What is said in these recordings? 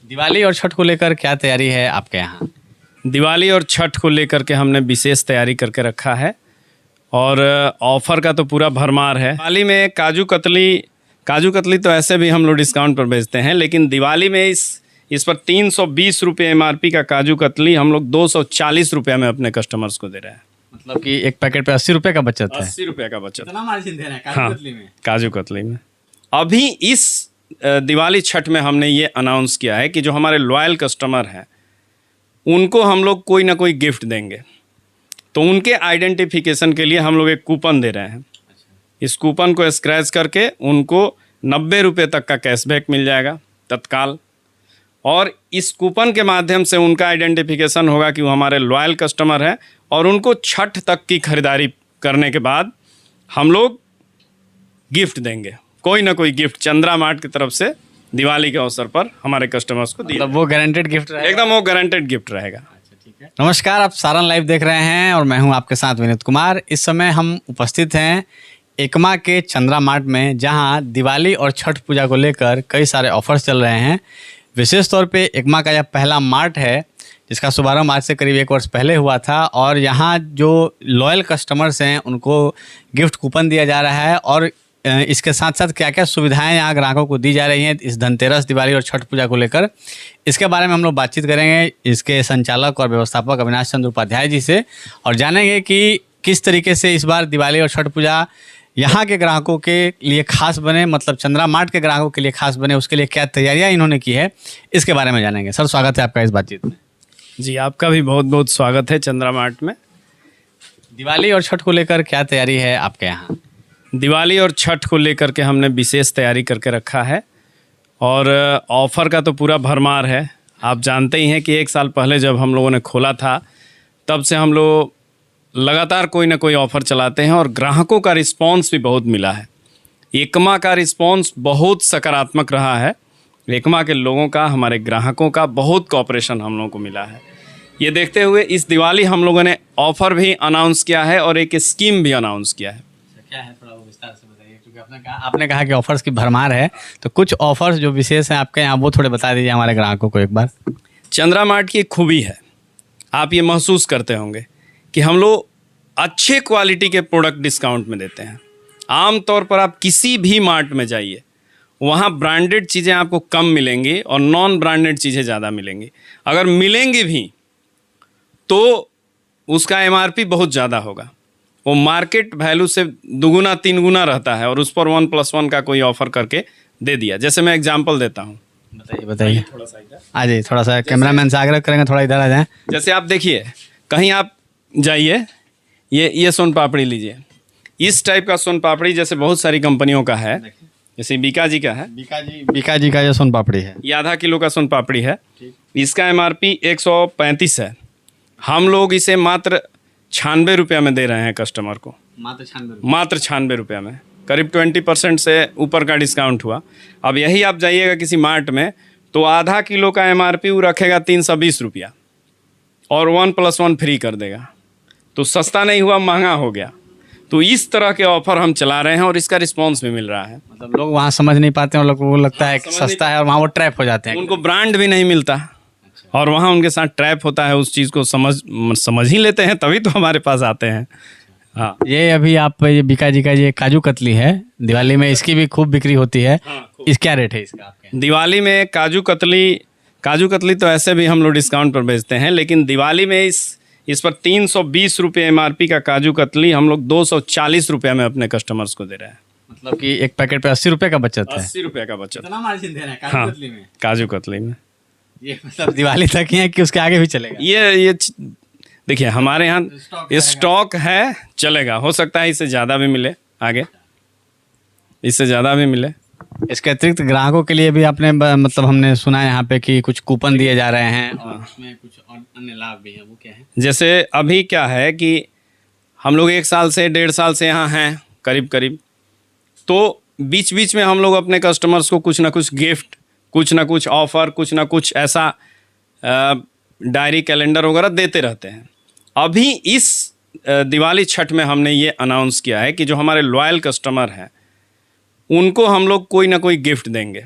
दिवाली और छठ को लेकर क्या तैयारी है आपके यहाँ? दिवाली और छठ को लेकर के हमने विशेष तैयारी करके रखा है और ऑफ़र का तो पूरा भरमार है। दिवाली में काजू कतली तो ऐसे भी हम लोग डिस्काउंट पर बेचते हैं, लेकिन दिवाली में इस पर 320 रुपये MRP का काजू कतली हम लोग 240 रुपये में अपने कस्टमर्स को दे रहे हैं। मतलब कि एक पैकेट पे 80 रुपये का बचत है। 80 रुपये का बचत। कितना मार्जिन दे रहे हैं काजू कतली में? काजू कतली में अभी इस दिवाली छठ में हमने ये अनाउंस किया है कि जो हमारे लॉयल कस्टमर हैं उनको हम लोग कोई ना कोई गिफ्ट देंगे। तो उनके आइडेंटिफिकेशन के लिए हम लोग एक कूपन दे रहे हैं। इस कूपन को स्क्रैच करके उनको 90 रुपये तक का कैशबैक मिल जाएगा तत्काल, और इस कूपन के माध्यम से उनका आइडेंटिफिकेशन होगा कि वो हमारे लॉयल कस्टमर हैं, और उनको छठ तक की खरीदारी करने के बाद हम लोग गिफ्ट देंगे, कोई ना कोई गिफ्ट चंद्रा मार्ट की तरफ से दिवाली के अवसर पर हमारे कस्टमर्स को दिया। मतलब वो गारंटेड गिफ्ट रहेगा? एकदम वो गारंटेड गिफ्ट रहेगा। नमस्कार, आप सारण लाइव देख रहे हैं और मैं हूं आपके साथ विनीत कुमार। इस समय हम उपस्थित हैं एकमा के चंद्रा मार्ट में, जहां दिवाली और छठ पूजा को लेकर कई सारे ऑफर्स चल रहे हैं। विशेष तौर पे एकमा का यह पहला मार्ट है जिसका शुभारंभ आज से करीब 1 वर्ष पहले हुआ था, और यहाँ जो लॉयल कस्टमर्स हैं उनको गिफ्ट कूपन दिया जा रहा है, और इसके साथ साथ क्या क्या सुविधाएं यहाँ ग्राहकों को दी जा रही हैं इस धनतेरस, दिवाली और छठ पूजा को लेकर, इसके बारे में हम लोग बातचीत करेंगे इसके संचालक और व्यवस्थापक अविनाश चंद्र उपाध्याय जी से, और जानेंगे कि किस तरीके से इस बार दिवाली और छठ पूजा यहाँ के ग्राहकों के लिए खास बने, मतलब चंद्रा मार्ट के ग्राहकों के लिए खास बने, उसके लिए क्या तैयारियाँ इन्होंने की है, इसके बारे में जानेंगे। सर, स्वागत है आपका इस बातचीत में। जी, आपका भी बहुत बहुत स्वागत है चंद्रा मार्ट में। दिवाली और छठ को लेकर क्या तैयारी है आपके यहाँ? दिवाली और छठ को लेकर के हमने विशेष तैयारी करके रखा है और ऑफ़र का तो पूरा भरमार है। आप जानते ही हैं कि 1 साल पहले जब हम लोगों ने खोला था तब से हम लोग लगातार कोई ना कोई ऑफ़र चलाते हैं, और ग्राहकों का रिस्पांस भी बहुत मिला है। एकमा का रिस्पांस बहुत सकारात्मक रहा है। एकमा के लोगों का, हमारे ग्राहकों का बहुत कोऑपरेशन हम लोगों को मिला है। ये देखते हुए इस दिवाली हम लोगों ने ऑफ़र भी अनाउंस किया है और एक स्कीम भी अनाउंस किया है। क्या है, थोड़ा विस्तार से बताइए, क्योंकि आपने कहा कि ऑफर्स की भरमार है, तो कुछ ऑफर्स जो विशेष हैं आपके यहाँ वो थोड़े बता दीजिए हमारे ग्राहकों को एक बार। चंद्रा मार्ट की खूबी है, आप ये महसूस करते होंगे कि हम लोग अच्छे क्वालिटी के प्रोडक्ट डिस्काउंट में देते हैं। आम तौर पर आप किसी भी मार्ट में जाइए, वहाँ ब्रांडेड चीज़ें आपको कम मिलेंगी और नॉन ब्रांडेड चीज़ें ज़्यादा मिलेंगी। अगर मिलेंगी भी तो उसका MRP बहुत ज़्यादा होगा, वो मार्केट वैल्यू से 2-3 गुना रहता है, और उस पर 1+1 का कोई ऑफ़र करके दे दिया। जैसे मैं एग्जांपल देता हूँ। बताइए थोड़ा सा इधर आ जाइए, थोड़ा सा कैमरामैन से आग्रह करेंगे थोड़ा इधर आ जाएं। जैसे आप देखिए, कहीं आप जाइए, ये सोन पापड़ी लीजिए। इस टाइप का सोन पापड़ी जैसे बहुत सारी कंपनियों का है, जैसे बीका जी का है, बीका जी का जो सोन पापड़ी है, ये आधा किलो का सोन पापड़ी है। इसका MRP 135 है। हम लोग इसे मात्र 96 रुपये में दे रहे हैं कस्टमर को। मात्र 96 रुपये में, करीब 20% से ऊपर का डिस्काउंट हुआ। अब यही आप जाइएगा किसी मार्ट में तो आधा किलो का MRP वो रखेगा 320 रुपया, और 1+1 फ्री कर देगा। तो सस्ता नहीं हुआ, महंगा हो गया। तो इस तरह के ऑफर हम चला रहे हैं और इसका रिस्पांस भी मिल रहा है। मतलब लोग वहाँ समझ नहीं पाते हैं, और लोगों को लगता है कि सस्ता है और वहाँ वो ट्रैप हो जाते हैं, उनको ब्रांड भी नहीं मिलता, और वहाँ उनके साथ ट्रैप होता है। उस चीज़ को समझ ही लेते हैं, तभी तो हमारे पास आते हैं। हाँ, ये अभी आप ये बीका जी का ये काजू कतली है, दिवाली में इसकी भी खूब बिक्री होती है। इस क्या रेट है इसका आपके? दिवाली में काजू कतली तो ऐसे भी हम लोग डिस्काउंट पर बेचते हैं, लेकिन दिवाली में इस पर 320 रुपये MRP का काजू कतली हम लोग 240 रुपये में अपने कस्टमर्स को दे रहे हैं। मतलब कि एक पैकेट पे 80 रुपये का बचत है। 80 रुपये का बचत। कितना मार्जिन दे रहे हैं काजू कतली में? काजू कतली में ये मतलब दिवाली तक ही है कि उसके आगे भी चलेगा? ये देखिए, हमारे यहाँ स्टॉक है, चलेगा। हो सकता है इससे ज़्यादा भी मिले, आगे इससे ज़्यादा भी मिले। इसके अतिरिक्त ग्राहकों के लिए भी आपने मतलब हमने सुना है यहाँ पे कि कुछ कूपन दिए जा रहे हैं, और उसमें कुछ और अन्य लाभ भी हैं, वो क्या है? जैसे अभी क्या है कि हम लोग 1 साल से 1.5 साल से यहाँ हैं करीब, तो बीच बीच में हम लोग अपने कस्टमर्स को कुछ ना कुछ गिफ्ट, कुछ ना कुछ ऑफ़र, कुछ ना कुछ ऐसा डायरी, कैलेंडर वगैरह देते रहते हैं। अभी इस दिवाली छठ में हमने ये अनाउंस किया है कि जो हमारे लॉयल कस्टमर हैं उनको हम लोग कोई ना कोई गिफ्ट देंगे।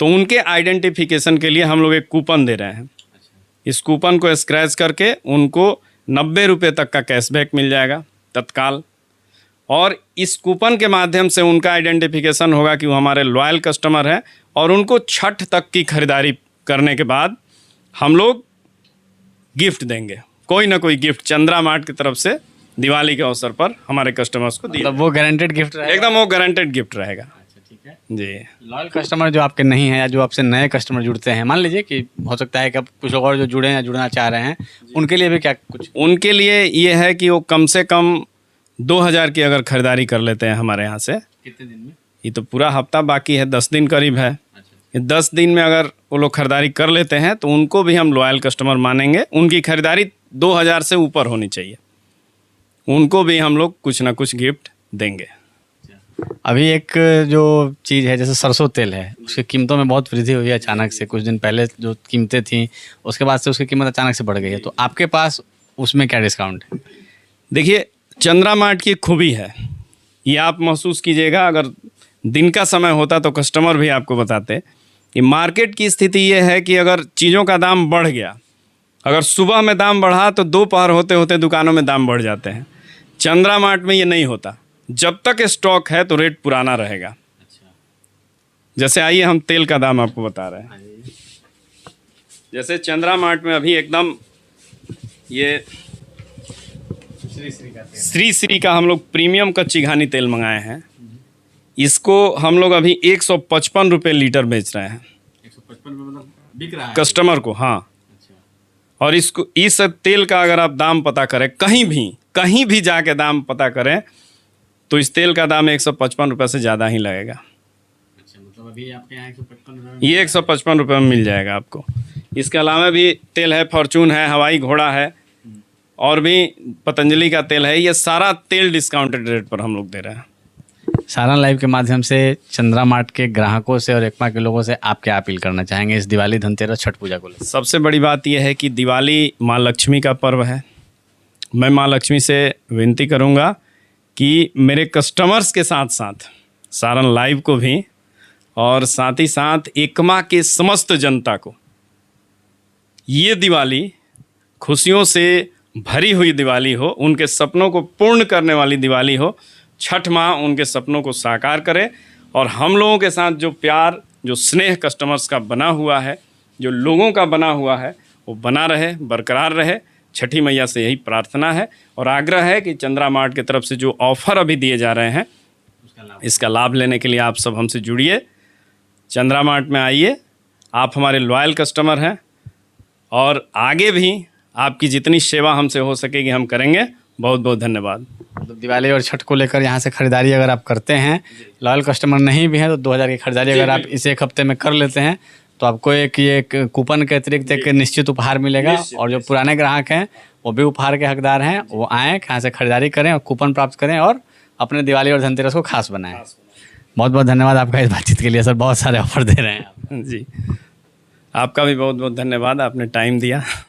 तो उनके आइडेंटिफिकेशन के लिए हम लोग एक कूपन दे रहे हैं। इस कूपन को स्क्रैच करके उनको 90 रुपये तक का कैशबैक मिल जाएगा तत्काल। और इस कूपन के माध्यम से उनका आइडेंटिफिकेशन होगा कि वो हमारे लॉयल कस्टमर हैं, और उनको छठ तक की खरीदारी करने के बाद हम लोग गिफ्ट देंगे, कोई ना कोई गिफ्ट चंद्रा मार्ट की तरफ से दिवाली के अवसर पर हमारे कस्टमर्स को दिया। मतलब वो गारंटेड गिफ्ट रहेगा? एकदम वो गारंटेड गिफ्ट रहेगा। अच्छा, ठीक है जी। लॉयल कस्टमर जो आपके नहीं है या जो आपसे नए कस्टमर जुड़ते हैं, मान लीजिए कि हो सकता है कि अब कुछ लोग और जो जुड़े हैं या जुड़ना चाह रहे हैं, उनके लिए भी क्या कुछ? उनके लिए ये है कि वो कम से कम 2000 की अगर खरीदारी कर लेते हैं हमारे यहाँ से, कितने दिन में? ये तो पूरा हफ्ता बाकी है, 10 दिन करीब है। ये 10 दिन में अगर वो लोग खरीदारी कर लेते हैं तो उनको भी हम लॉयल कस्टमर मानेंगे। उनकी खरीदारी 2000 से ऊपर होनी चाहिए, उनको भी हम लोग कुछ ना कुछ गिफ्ट देंगे। अभी एक जो चीज़ है जैसे सरसों तेल है, उसकी कीमतों में बहुत वृद्धि हुई है अचानक से। कुछ दिन पहले जो कीमतें थीं उसके बाद से उसकी कीमत अचानक से बढ़ गई है, तो आपके पास उसमें क्या डिस्काउंट है? देखिए, चंद्रा मार्ट की खूबी है, ये आप महसूस कीजिएगा। अगर दिन का समय होता तो कस्टमर भी आपको बताते कि मार्केट की स्थिति ये है कि अगर चीज़ों का दाम बढ़ गया, अगर सुबह में दाम बढ़ा तो दोपहर होते होते दुकानों में दाम बढ़ जाते हैं। चंद्रा मार्ट में ये नहीं होता, जब तक स्टॉक है तो रेट पुराना रहेगा। जैसे आइए हम तेल का दाम आपको बता रहे हैं। जैसे चंद्रा मार्ट में अभी एकदम ये श्री श्री का हम लोग प्रीमियम कच्ची घानी तेल मंगाए हैं। इसको हम लोग अभी 155 रुपये लीटर बेच रहे हैं 155 मतलब बिक रहा है कस्टमर को। हाँ, और इसको इस तेल का अगर आप दाम पता करें, कहीं भी जाके दाम पता करें, तो इस तेल का दाम 155 रुपये से ज़्यादा ही लगेगा। अच्छा, मतलब अभी आपके यहाँ 155 रुपये? ये 155 रुपये में मिल जाएगा आपको। इसके अलावा भी तेल है, फॉर्चून है, हवाई घोड़ा है, और भी पतंजलि का तेल है। ये सारा तेल डिस्काउंटेड रेट पर हम लोग दे रहे हैं। सारण लाइव के माध्यम से चंद्रा मार्ट के ग्राहकों से और एकमा के लोगों से आप क्या अपील करना चाहेंगे इस दिवाली, धनतेरस, छठ पूजा को लेकर? सबसे बड़ी बात यह है कि दिवाली माँ लक्ष्मी का पर्व है। मैं माँ लक्ष्मी से विनती करूँगा कि मेरे कस्टमर्स के साथ साथ सारण लाइव को भी, और साथ ही साथ एकमा के समस्त जनता को ये दिवाली खुशियों से भरी हुई दिवाली हो, उनके सपनों को पूर्ण करने वाली दिवाली हो। छठ माँ उनके सपनों को साकार करे, और हम लोगों के साथ जो प्यार, जो स्नेह कस्टमर्स का बना हुआ है, जो लोगों का बना हुआ है, वो बना रहे, बरकरार रहे। छठी मैया से यही प्रार्थना है और आग्रह है कि चंद्रा मार्ट की तरफ से जो ऑफ़र अभी दिए जा रहे हैं, इसका लाभ लेने के लिए आप सब हमसे जुड़िए, चंद्रा मार्ट में आइए। आप हमारे लॉयल कस्टमर हैं, और आगे भी आपकी जितनी सेवा हमसे हो सकेगी हम करेंगे। बहुत बहुत धन्यवाद। मतलब दिवाली और छठ को लेकर यहाँ से खरीदारी अगर आप करते हैं, लॉयल कस्टमर नहीं भी हैं, तो 2000 की खरीदारी अगर आप इस एक हफ्ते में कर लेते हैं तो आपको एक कूपन के अतिरिक्त एक निश्चित उपहार मिलेगा। और जो पुराने ग्राहक हैं वो भी उपहार के हकदार हैं, वो आएँ, यहाँ से खरीदारी करें और कूपन प्राप्त करें और अपने दिवाली और धनतेरस को खास बनाएं। बहुत बहुत धन्यवाद आपका इस बातचीत के लिए सर, बहुत सारे ऑफर दे रहे हैं आप। जी, आपका भी बहुत बहुत धन्यवाद, आपने टाइम दिया।